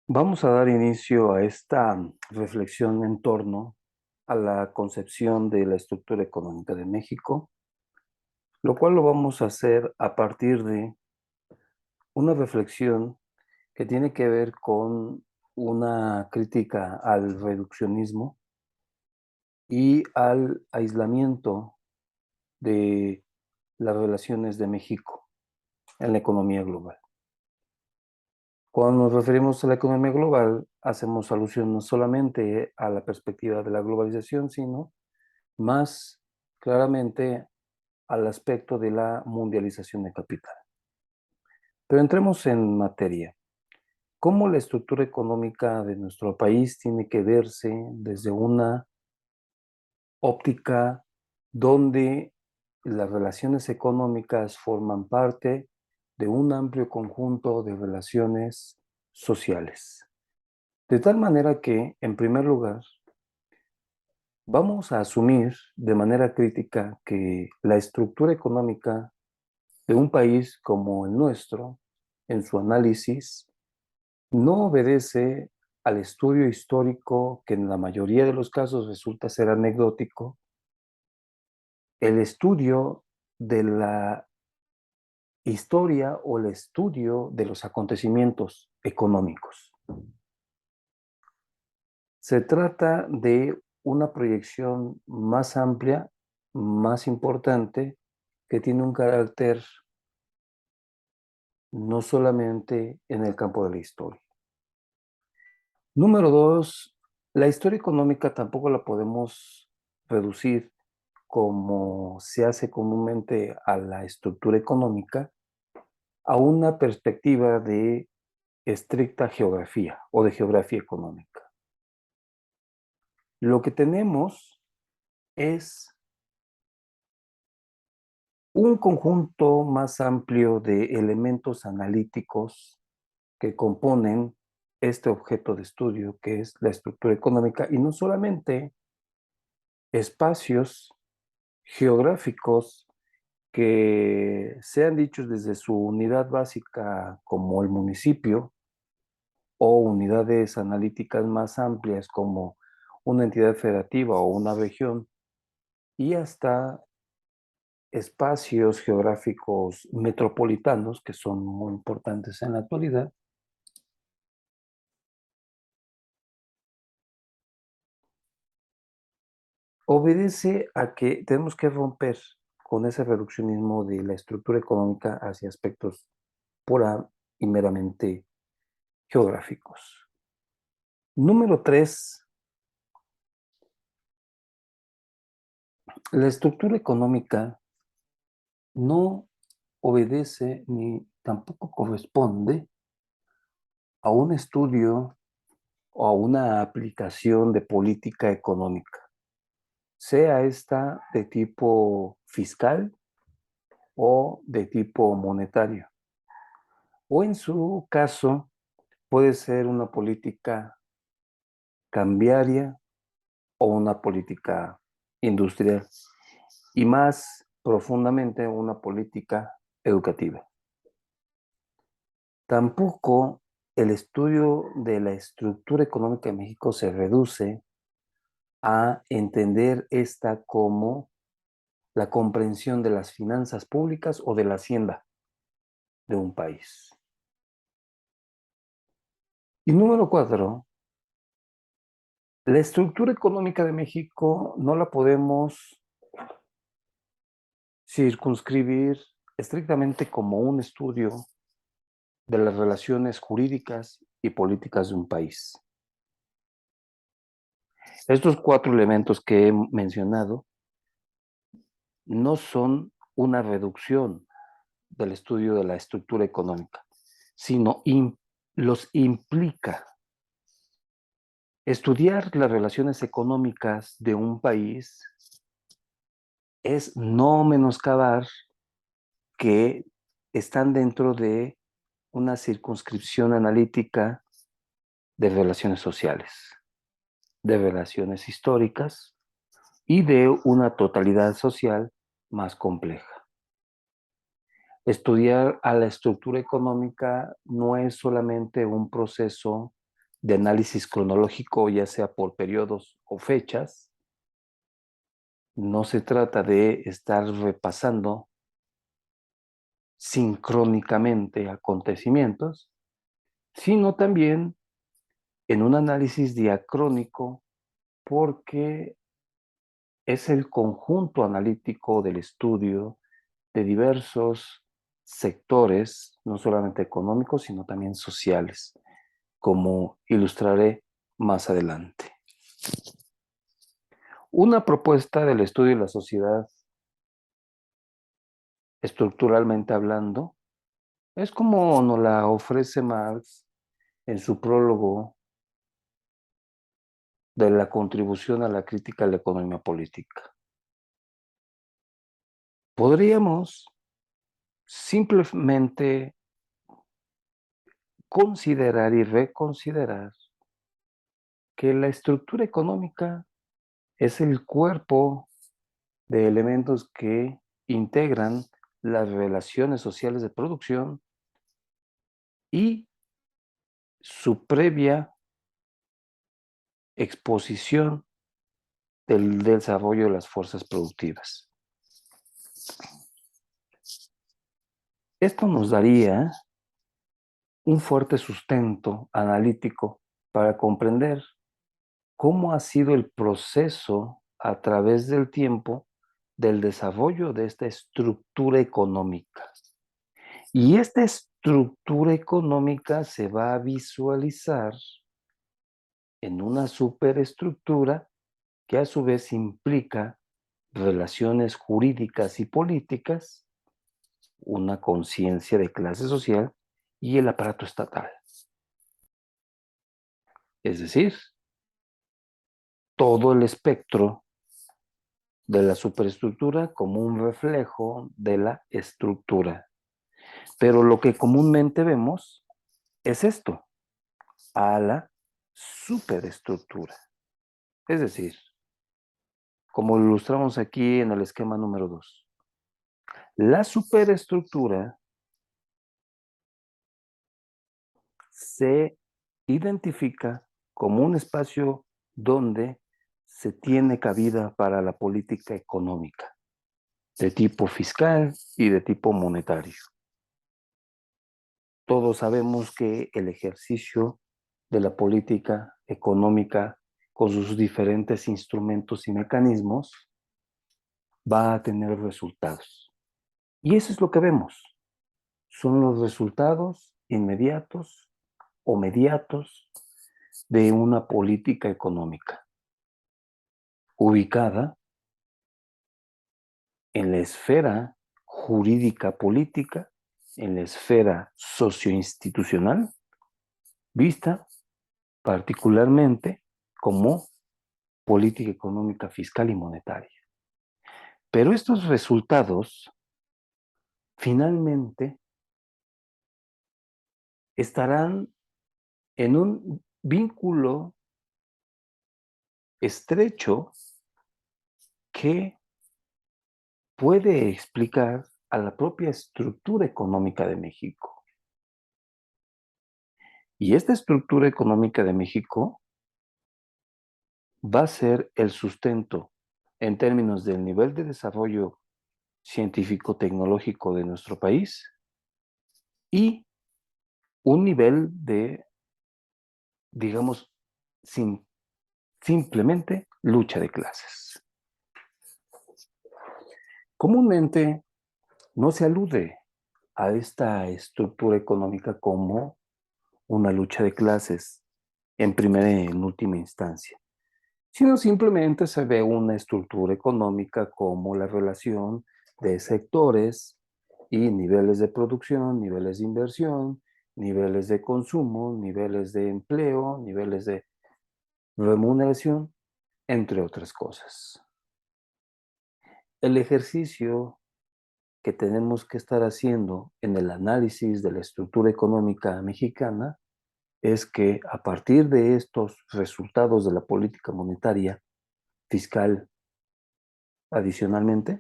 Vamos a dar inicio a esta reflexión en torno a la concepción de la estructura económica de México, lo cual lo vamos a hacer a partir de una reflexión que tiene que ver con una crítica al reduccionismo y al aislamiento de las relaciones de México en la economía global. Cuando nos referimos a la economía global, hacemos alusión no solamente a la perspectiva de la globalización, sino más claramente al aspecto de la mundialización de capital. Pero entremos en materia. ¿Cómo la estructura económica de nuestro país tiene que verse desde una óptica donde las relaciones económicas forman parte de un amplio conjunto de relaciones sociales? De tal manera que, en primer lugar, vamos a asumir de manera crítica que la estructura económica de un país como el nuestro, en su análisis, no obedece al estudio histórico que en la mayoría de los casos resulta ser anecdótico, el estudio de la historia o el estudio de los acontecimientos económicos. Se trata de una proyección más amplia, más importante, que tiene un carácter no solamente en el campo de la historia. Número dos, la historia económica tampoco la podemos reducir como se hace comúnmente a la estructura económica, a una perspectiva de estricta geografía o de geografía económica. Lo que tenemos es un conjunto más amplio de elementos analíticos que componen este objeto de estudio, que es la estructura económica, y no solamente espacios geográficos que sean dichos desde su unidad básica como el municipio o unidades analíticas más amplias como una entidad federativa o una región, y hasta espacios geográficos metropolitanos que son muy importantes en la actualidad, obedece a que tenemos que romper con ese reduccionismo de la estructura económica hacia aspectos pura y meramente geográficos. Número tres, la estructura económica no obedece ni tampoco corresponde a un estudio o a una aplicación de política económica, sea esta de tipo fiscal o de tipo monetario, o en su caso puede ser una política cambiaria o una política industrial, y más profundamente una política educativa. Tampoco el estudio de la estructura económica de México se reduce a entender esta como la comprensión de las finanzas públicas o de la hacienda de un país. Y número cuatro, la estructura económica de México no la podemos circunscribir estrictamente como un estudio de las relaciones jurídicas y políticas de un país. Estos cuatro elementos que he mencionado no son una reducción del estudio de la estructura económica, sino los implica. Estudiar las relaciones económicas de un país es no menoscabar que están dentro de una circunscripción analítica de relaciones sociales, de relaciones históricas y de una totalidad social más compleja. Estudiar a la estructura económica no es solamente un proceso de análisis cronológico, ya sea por periodos o fechas. No se trata de estar repasando sincrónicamente acontecimientos, sino también en un análisis diacrónico, porque es el conjunto analítico del estudio de diversos sectores, no solamente económicos, sino también sociales, como ilustraré más adelante. Una propuesta del estudio de la sociedad, estructuralmente hablando, es como nos la ofrece Marx en su prólogo de la contribución a la crítica de la economía política. Podríamos simplemente considerar y reconsiderar que la estructura económica es el cuerpo de elementos que integran las relaciones sociales de producción y su previa exposición del desarrollo de las fuerzas productivas. Esto nos daría un fuerte sustento analítico para comprender cómo ha sido el proceso a través del tiempo del desarrollo de esta estructura económica. Y esta estructura económica se va a visualizar en una superestructura que a su vez implica relaciones jurídicas y políticas, una conciencia de clase social y el aparato estatal. Es decir, todo el espectro de la superestructura como un reflejo de la estructura. Pero lo que comúnmente vemos es esto, a la superestructura. Es decir, como lo ilustramos aquí en el esquema número 2, la superestructura se identifica como un espacio donde se tiene cabida para la política económica, de tipo fiscal y de tipo monetario. Todos sabemos que el ejercicio de la política económica con sus diferentes instrumentos y mecanismos va a tener resultados. Y eso es lo que vemos. Son los resultados inmediatos o mediatos de una política económica ubicada en la esfera jurídica política, en la esfera socioinstitucional, vista particularmente como política económica, fiscal y monetaria. Pero estos resultados finalmente estarán en un vínculo estrecho que puede explicar a la propia estructura económica de México. Y esta estructura económica de México va a ser el sustento en términos del nivel de desarrollo científico-tecnológico de nuestro país y un nivel de, digamos, simplemente lucha de clases. Comúnmente no se alude a esta estructura económica como una lucha de clases en primera y en última instancia, sino simplemente se ve una estructura económica como la relación de sectores y niveles de producción, niveles de inversión, niveles de consumo, niveles de empleo, niveles de remuneración, entre otras cosas. El ejercicio que tenemos que estar haciendo en el análisis de la estructura económica mexicana es que a partir de estos resultados de la política monetaria, fiscal, adicionalmente,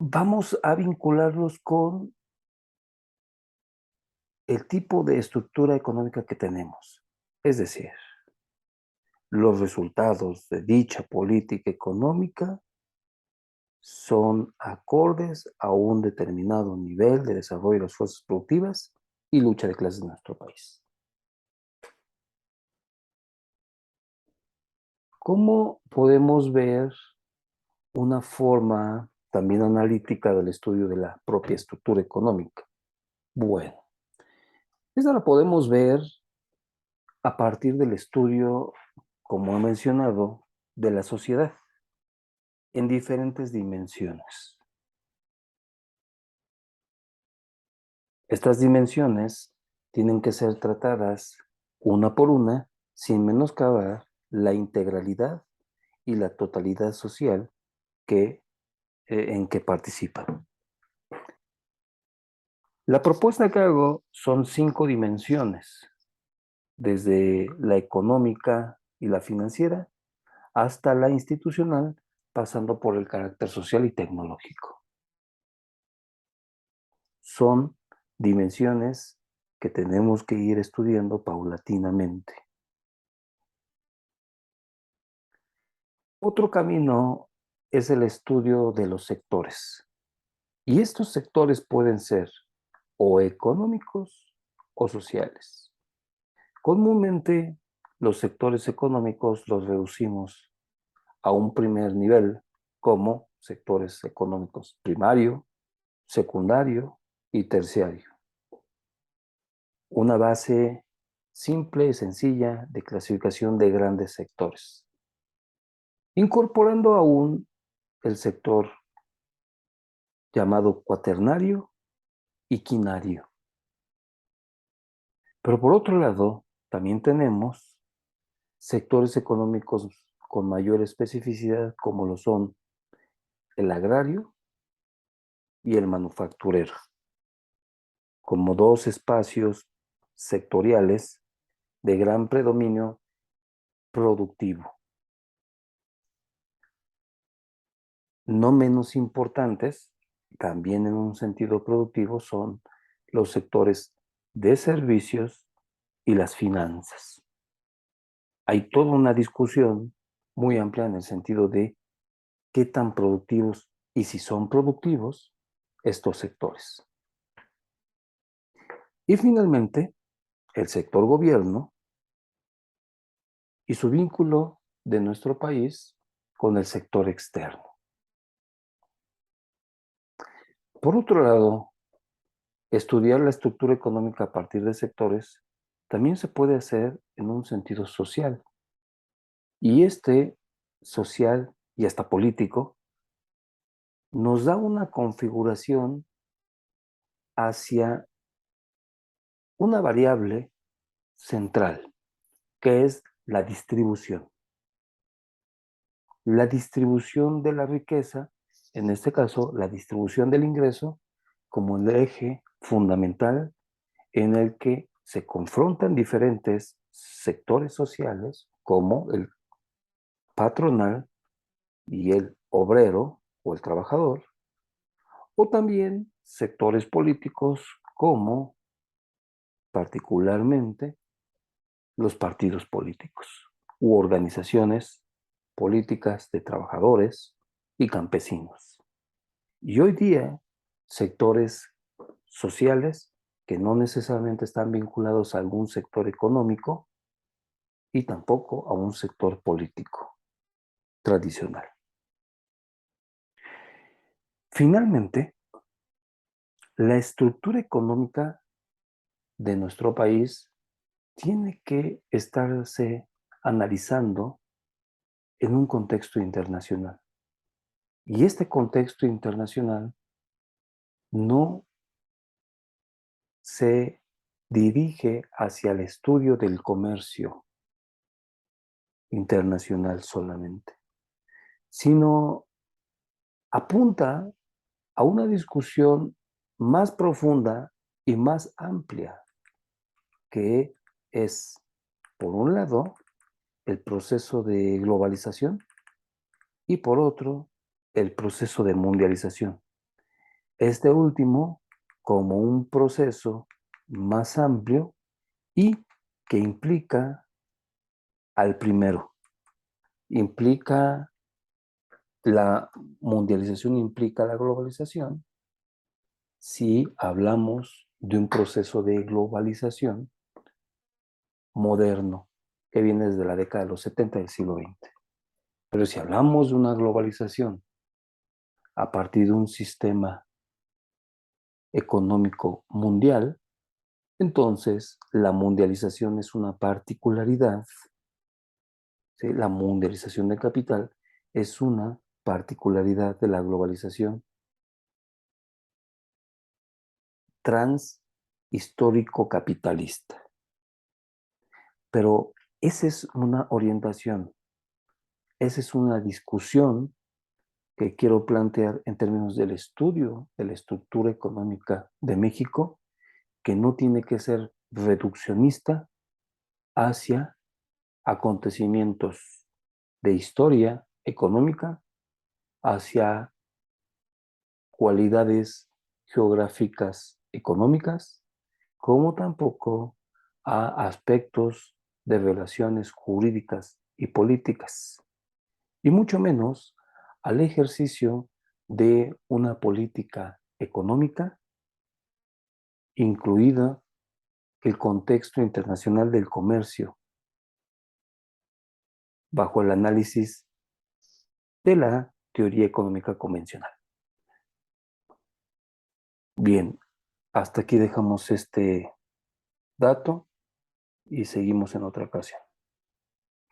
vamos a vincularlos con el tipo de estructura económica que tenemos. Es decir, los resultados de dicha política económica son acordes a un determinado nivel de desarrollo de las fuerzas productivas y lucha de clases en nuestro país. ¿Cómo podemos ver una forma también analítica del estudio de la propia estructura económica? Bueno, esta la podemos ver a partir del estudio, como he mencionado, de la sociedad en diferentes dimensiones. Estas dimensiones tienen que ser tratadas una por una sin menoscabar la integralidad y la totalidad social en que participan. La propuesta que hago son 5 dimensiones, desde la económica y la financiera hasta la institucional, pasando por el carácter social y tecnológico. Son dimensiones que tenemos que ir estudiando paulatinamente. Otro camino es el estudio de los sectores. Y estos sectores pueden ser o económicos o sociales. Comúnmente, los sectores económicos los reducimos a un primer nivel como sectores económicos primario, secundario y terciario. Una base simple y sencilla de clasificación de grandes sectores, incorporando aún el sector llamado cuaternario y quinario. Pero por otro lado, también tenemos sectores económicos con mayor especificidad como lo son el agrario y el manufacturero, como dos espacios sectoriales de gran predominio productivo. No menos importantes, también en un sentido productivo, son los sectores de servicios y las finanzas. Hay toda una discusión muy amplia en el sentido de qué tan productivos y si son productivos estos sectores. Y finalmente, el sector gobierno y su vínculo de nuestro país con el sector externo. Por otro lado, estudiar la estructura económica a partir de sectores también se puede hacer en un sentido social. Y este social y hasta político nos da una configuración hacia una variable central, que es la distribución. La distribución de la riqueza, en este caso, la distribución del ingreso, como el eje fundamental en el que se confrontan diferentes sectores sociales, como el patronal y el obrero o el trabajador, o también sectores políticos como particularmente los partidos políticos u organizaciones políticas de trabajadores y campesinos. Y hoy día, sectores sociales que no necesariamente están vinculados a algún sector económico y tampoco a un sector político tradicional. Finalmente, la estructura económica de nuestro país tiene que estarse analizando en un contexto internacional. Y este contexto internacional no se dirige hacia el estudio del comercio internacional solamente, sino apunta a una discusión más profunda y más amplia, que es, por un lado, el proceso de globalización y por otro, el proceso de mundialización. Este último como un proceso más amplio y que implica al primero. Implica la mundialización, implica la globalización. Si hablamos de un proceso de globalización moderno que viene desde la década de los 70 del siglo XX. Pero si hablamos de una globalización a partir de un sistema económico mundial, entonces la mundialización es una particularidad, ¿sí? La mundialización del capital es una particularidad de la globalización transhistórico-capitalista. Pero esa es una orientación, esa es una discusión que quiero plantear en términos del estudio de la estructura económica de México, que no tiene que ser reduccionista hacia acontecimientos de historia económica, hacia cualidades geográficas económicas, como tampoco a aspectos de relaciones jurídicas y políticas, y mucho menos al ejercicio de una política económica, incluida el contexto internacional del comercio, bajo el análisis de la teoría económica convencional. Bien, hasta aquí dejamos este dato y seguimos en otra ocasión.